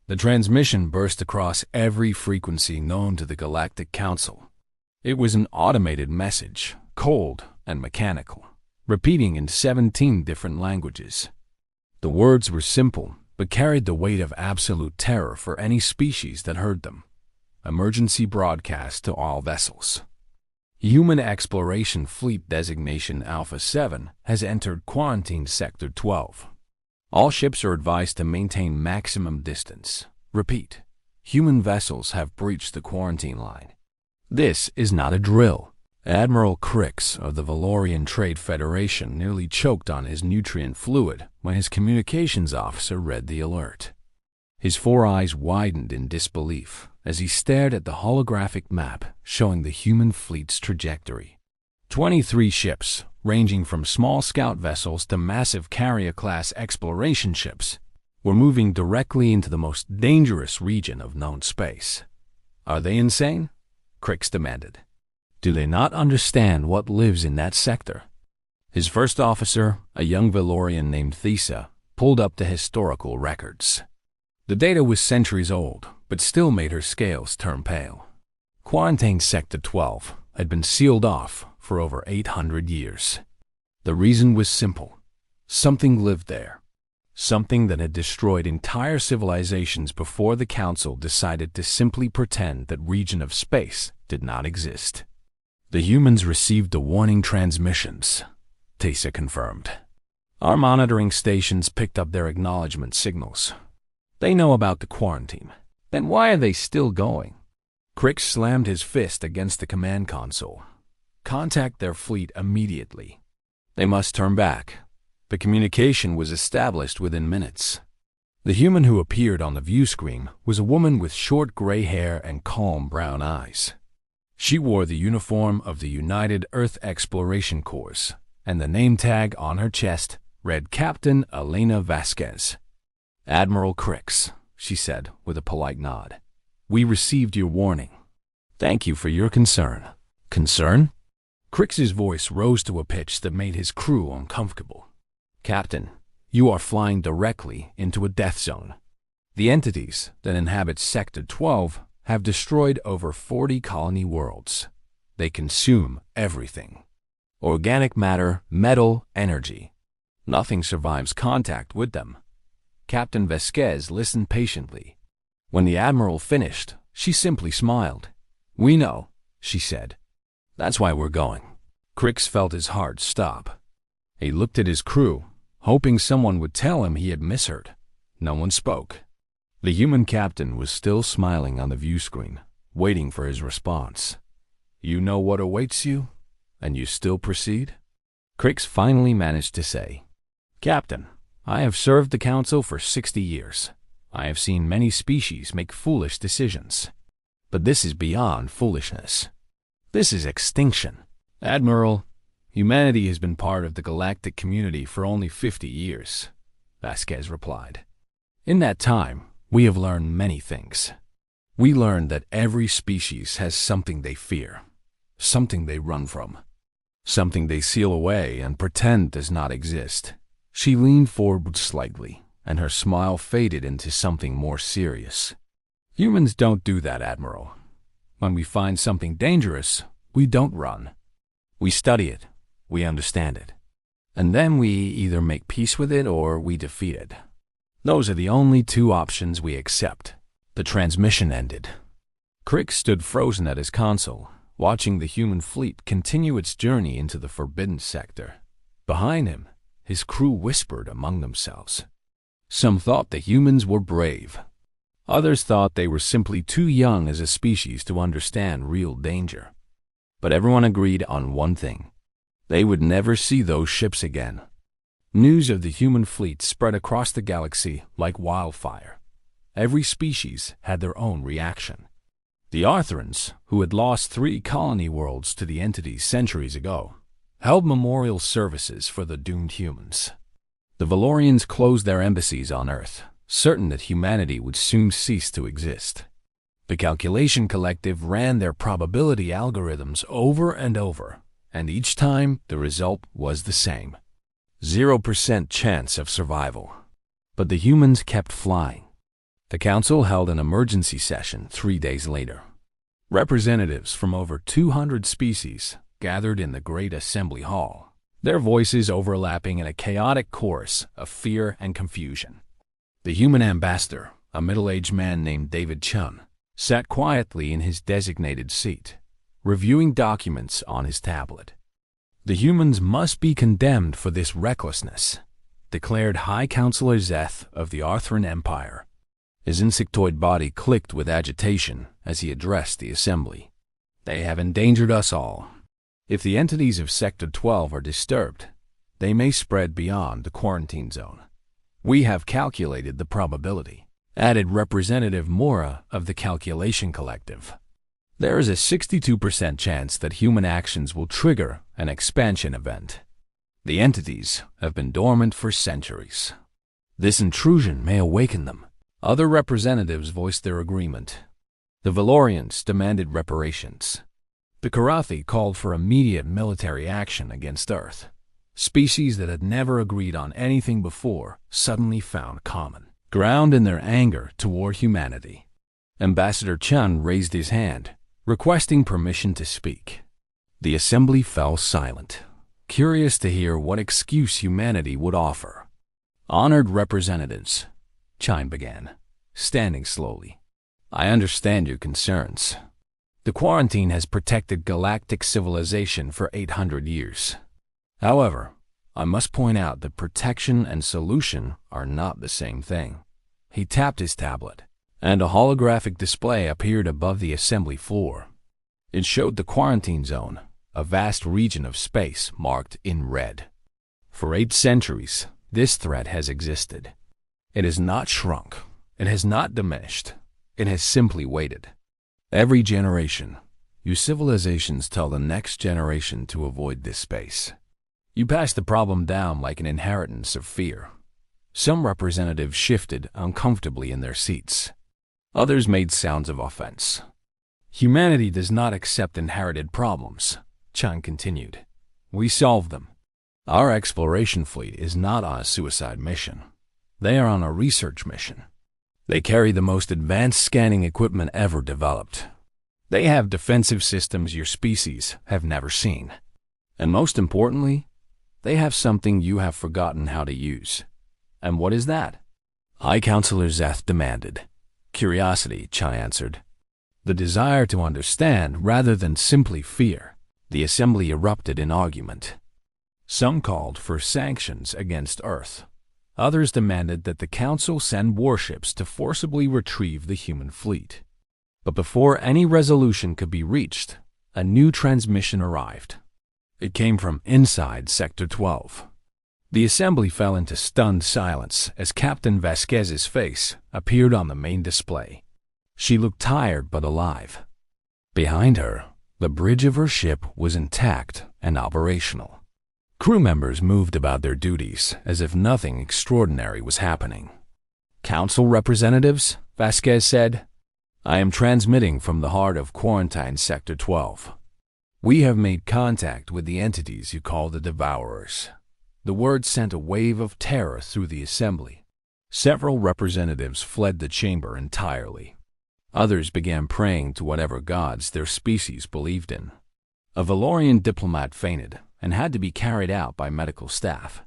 The transmission burst across every frequency known to the Galactic Council. It was an automated message, cold and mechanical, repeating in 17 different languages. The words were simple, but carried the weight of absolute terror for any species that heard them. Emergency broadcast to all vessels. Human Exploration Fleet Designation Alpha 7 has entered Quarantine Sector 12. All ships are advised to maintain maximum distance. Repeat, human vessels have breached the quarantine line. This is not a drill. Admiral Crix of the Valorian Trade Federation nearly choked on his nutrient fluid when his communications officer read the alert. His 4 eyes widened in disbelief as he stared at the holographic map showing the human fleet's trajectory. 23 ships, ranging from small scout vessels to massive carrier-class exploration ships, were moving directly into the most dangerous region of known space. Are they insane? Crix demanded. Do they not understand what lives in that sector? His first officer, a young Valorian named Thesa, pulled up the historical records. The data was centuries old, but still made her scales turn pale. Quarantine Sector 12 had been sealed off for over 800 years. The reason was simple. Something lived there. Something that had destroyed entire civilizations before the Council decided to simply pretend that region of space did not exist. The humans received the warning transmissions, Tesa confirmed. Our monitoring stations picked up their acknowledgement signals. They know about the quarantine. Then why are they still going? Crix slammed his fist against the command console. Contact their fleet immediately. They must turn back. The communication was established within minutes. The human who appeared on the view screen was a woman with short gray hair and calm brown eyes. She wore the uniform of the United Earth Exploration Corps, and the name tag on her chest read Captain Elena Vasquez. Admiral Crix, she said with a polite nod. We received your warning. Thank you for your concern. Concern? Crix's voice rose to a pitch that made his crew uncomfortable. Captain, you are flying directly into a death zone. The entities that inhabit Sector 12 have destroyed over 40 colony worlds. They consume everything. Organic matter, metal, energy. Nothing survives contact with them. Captain Vasquez listened patiently. When the Admiral finished, she simply smiled. We know, she said. That's why we're going. Crix felt his heart stop. He looked at his crew, hoping someone would tell him he had misheard. No one spoke. The human captain was still smiling on the view screen, waiting for his response. You know what awaits you, and you still proceed? Crix finally managed to say, Captain, I have served the Council for 60 years. I have seen many species make foolish decisions. But this is beyond foolishness. This is extinction. Admiral, humanity has been part of the galactic community for only 50 years, Vasquez replied. In that time, we have learned many things. We learned that every species has something they fear, something they run from, something they seal away and pretend does not exist. She leaned forward slightly, and her smile faded into something more serious. Humans don't do that, Admiral. When we find something dangerous, we don't run. We study it, we understand it, and then we either make peace with it or we defeat it. Those are the only 2 options we accept. The transmission ended. Crix stood frozen at his console, watching the human fleet continue its journey into the forbidden sector. Behind him, his crew whispered among themselves. Some thought the humans were brave. Others thought they were simply too young as a species to understand real danger. But everyone agreed on one thing. They would never see those ships again. News of the human fleet spread across the galaxy like wildfire. Every species had their own reaction. The Arthurans, who had lost 3 colony worlds to the entities centuries ago, held memorial services for the doomed humans. The Valorians closed their embassies on Earth, certain that humanity would soon cease to exist. The Calculation Collective ran their probability algorithms over and over, and each time the result was the same. 0% chance of survival. But the humans kept flying. The council held an emergency session 3 days later. Representatives from over 200 species gathered in the Great Assembly Hall, their voices overlapping in a chaotic chorus of fear and confusion. The human ambassador, a middle-aged man named David Chun, sat quietly in his designated seat, reviewing documents on his tablet. "The humans must be condemned for this recklessness," declared High Counselor Zeth of the Arthurian Empire. His insectoid body clicked with agitation as he addressed the assembly. "They have endangered us all. If the entities of Sector 12 are disturbed, they may spread beyond the quarantine zone. We have calculated the probability," added Representative Mora of the Calculation Collective. "There is a 62% chance that human actions will trigger an expansion event. The entities have been dormant for centuries. This intrusion may awaken them." Other representatives voiced their agreement. The Valorians demanded reparations. The Karathi called for immediate military action against Earth. Species that had never agreed on anything before suddenly found common ground in their anger toward humanity. Ambassador Chun raised his hand, requesting permission to speak. The assembly fell silent, curious to hear what excuse humanity would offer. "Honored representatives," Chun began, standing slowly, "I understand your concerns. The quarantine has protected galactic civilization for 800 years. However, I must point out that protection and solution are not the same thing." He tapped his tablet, and a holographic display appeared above the assembly floor. It showed the quarantine zone, a vast region of space marked in red. For 8 centuries, this threat has existed. It has not shrunk. It has not diminished. It has simply waited. Every generation, you civilizations tell the next generation to avoid this space. You pass the problem down like an inheritance of fear. Some representatives shifted uncomfortably in their seats. Others made sounds of offense. "Humanity does not accept inherited problems," Chun continued. "We solve them. Our exploration fleet is not on a suicide mission. They are on a research mission. They carry the most advanced scanning equipment ever developed. They have defensive systems your species have never seen. And most importantly, they have something you have forgotten how to use." "And what is that?" High Counselor Zeth demanded. "Curiosity," Chai answered. "The desire to understand rather than simply fear." The assembly erupted in argument. Some called for sanctions against Earth. Others demanded that the Council send warships to forcibly retrieve the human fleet. But before any resolution could be reached, a new transmission arrived. It came from inside Sector 12. The assembly fell into stunned silence as Captain Vasquez's face appeared on the main display. She looked tired but alive. Behind her, the bridge of her ship was intact and operational. Crew members moved about their duties as if nothing extraordinary was happening. "Council representatives," Vasquez said, "I am transmitting from the heart of Quarantine Sector 12. We have made contact with the entities you call the Devourers." The word sent a wave of terror through the assembly. Several representatives fled the chamber entirely. Others began praying to whatever gods their species believed in. A Valorian diplomat fainted and had to be carried out by medical staff.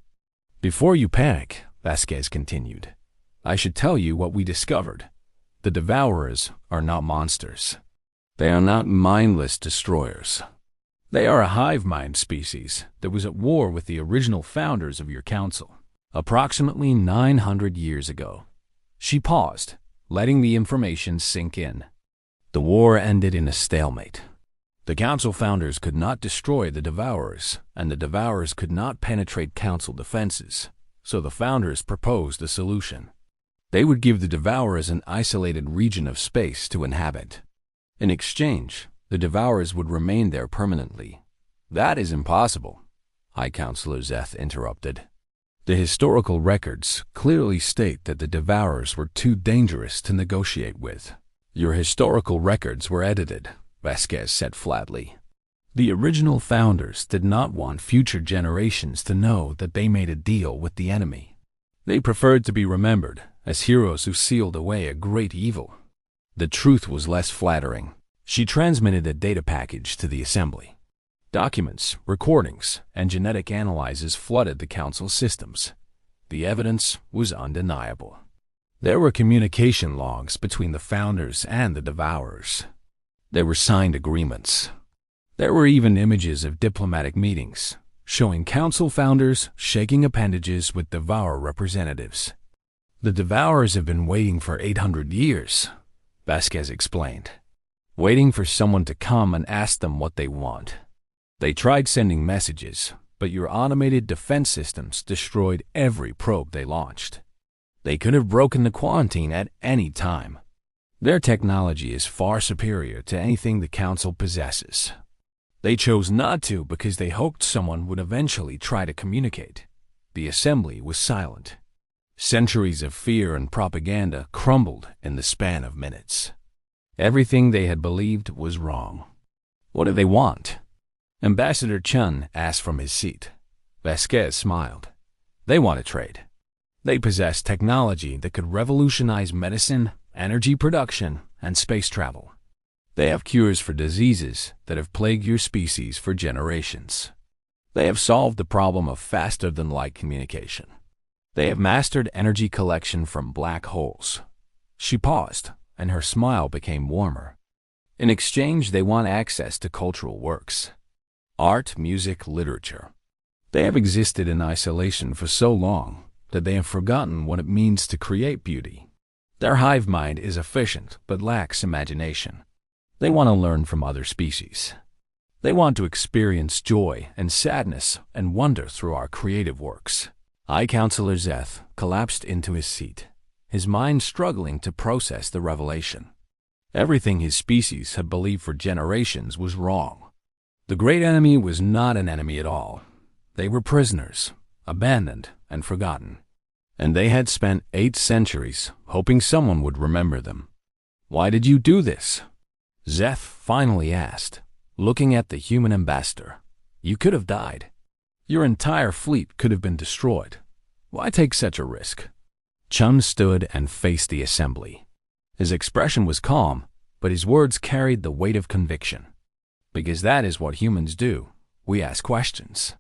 "Before you panic," Vasquez continued, "I should tell you what we discovered. The Devourers are not monsters. They are not mindless destroyers. They are a hive mind species that was at war with the original founders of your council, approximately 900 years ago." She paused, letting the information sink in. The war ended in a stalemate. The council founders could not destroy the Devourers, and the Devourers could not penetrate council defenses, so the founders proposed a solution. They would give the Devourers an isolated region of space to inhabit. In exchange, the Devourers would remain there permanently. "That is impossible," High Counselor Zeth interrupted. "The historical records clearly state that the Devourers were too dangerous to negotiate with." "Your historical records were edited," Vasquez said flatly. "The original founders did not want future generations to know that they made a deal with the enemy. They preferred to be remembered as heroes who sealed away a great evil. The truth was less flattering. She transmitted a data package to the assembly. Documents, recordings, and genetic analyses flooded the council systems. The evidence was undeniable. There were communication logs between the founders and the devourers. There were signed agreements. There were even images of diplomatic meetings, showing council founders shaking appendages with devourer representatives. The devourers have been waiting for 800 years, Vasquez explained, waiting for someone to come and ask them what they want. They tried sending messages, but your automated defense systems destroyed every probe they launched. They could have broken the quarantine at any time. Their technology is far superior to anything the Council possesses. They chose not to because they hoped someone would eventually try to communicate. The assembly was silent. Centuries of fear and propaganda crumbled in the span of minutes. Everything they had believed was wrong. What do they want? Ambassador Chun asked from his seat. Vasquez smiled. They want to trade. They possess technology that could revolutionize medicine, energy production, and space travel. They have cures for diseases that have plagued your species for generations. They have solved the problem of faster-than-light communication. They have mastered energy collection from black holes. She paused, and her smile became warmer. In exchange, they want access to cultural works. Art, music, literature. They have existed in isolation for so long that they have forgotten what it means to create beauty. Their hive mind is efficient but lacks imagination. They want to learn from other species. They want to experience joy and sadness and wonder through our creative works. High Counselor Zeth collapsed into his seat, his mind struggling to process the revelation. Everything his species had believed for generations was wrong. The great enemy was not an enemy at all. They were prisoners, abandoned and forgotten. And they had spent 8 centuries hoping someone would remember them. Why did you do this? Zeth finally asked, looking at the human ambassador. You could have died. Your entire fleet could have been destroyed. Why take such a risk? Chun stood and faced the assembly. His expression was calm, but his words carried the weight of conviction. Because that is what humans do. We ask questions.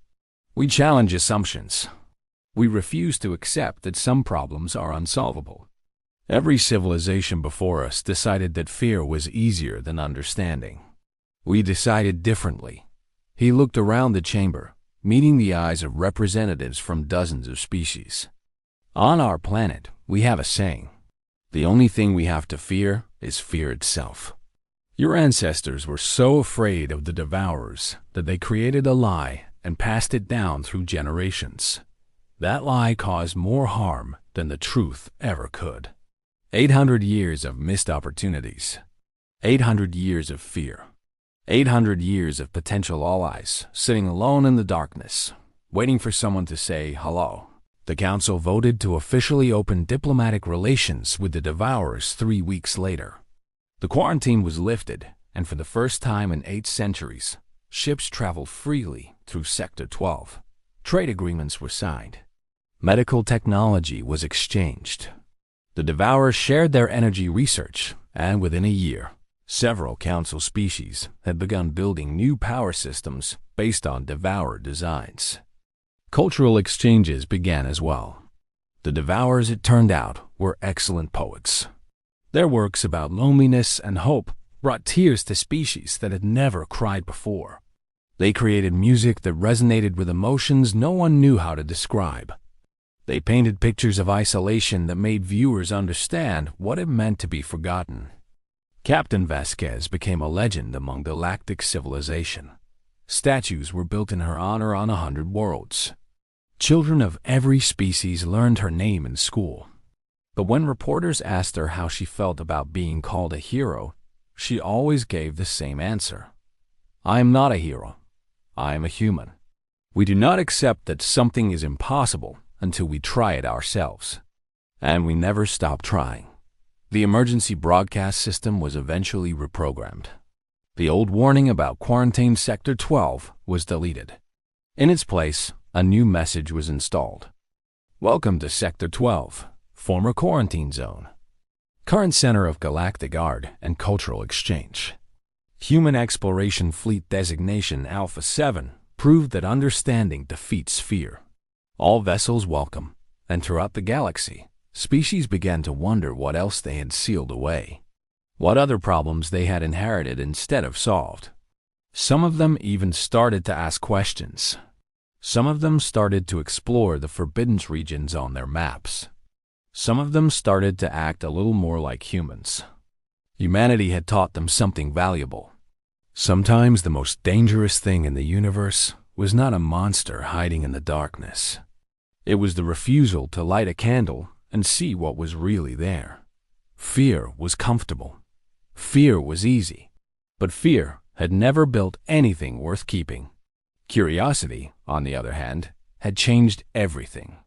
We challenge assumptions. We refuse to accept that some problems are unsolvable. Every civilization before us decided that fear was easier than understanding. We decided differently. He looked around the chamber, meeting the eyes of representatives from dozens of species. On our planet, we have a saying. The only thing we have to fear is fear itself. Your ancestors were so afraid of the devourers that they created a lie and passed it down through generations. That lie caused more harm than the truth ever could. 800 years of missed opportunities. 800 years of fear. 800 years of potential allies sitting alone in the darkness, waiting for someone to say hello. The council voted to officially open diplomatic relations with the devourers 3 weeks later. The quarantine was lifted, and for the first time in 8 centuries, ships traveled freely through Sector 12. Trade agreements were signed. Medical technology was exchanged. The devourers shared their energy research, and within a year, several council species had begun building new power systems based on devourer designs. Cultural exchanges began as well. The devourers, it turned out, were excellent poets. Their works about loneliness and hope brought tears to species that had never cried before. They created music that resonated with emotions no one knew how to describe. They painted pictures of isolation that made viewers understand what it meant to be forgotten. Captain Vasquez became a legend among the galactic civilization. Statues were built in her honor on 100 worlds. Children of every species learned her name in school. But when reporters asked her how she felt about being called a hero, she always gave the same answer. I am not a hero. I am a human. We do not accept that something is impossible until we try it ourselves. And we never stop trying. The emergency broadcast system was eventually reprogrammed. The old warning about quarantine Sector 12 was deleted. In its place, a new message was installed. Welcome to Sector 12. former quarantine zone, current center of galactic art and cultural exchange. Human Exploration Fleet Designation Alpha 7 proved that understanding defeats fear. All vessels welcome, and throughout the galaxy, species began to wonder what else they had sealed away, what other problems they had inherited instead of solved. Some of them even started to ask questions. Some of them started to explore the forbidden regions on their maps. Some of them started to act a little more like humans. Humanity had taught them something valuable. Sometimes the most dangerous thing in the universe was not a monster hiding in the darkness. It was the refusal to light a candle and see what was really there. Fear was comfortable. Fear was easy. But fear had never built anything worth keeping. Curiosity, on the other hand, had changed everything.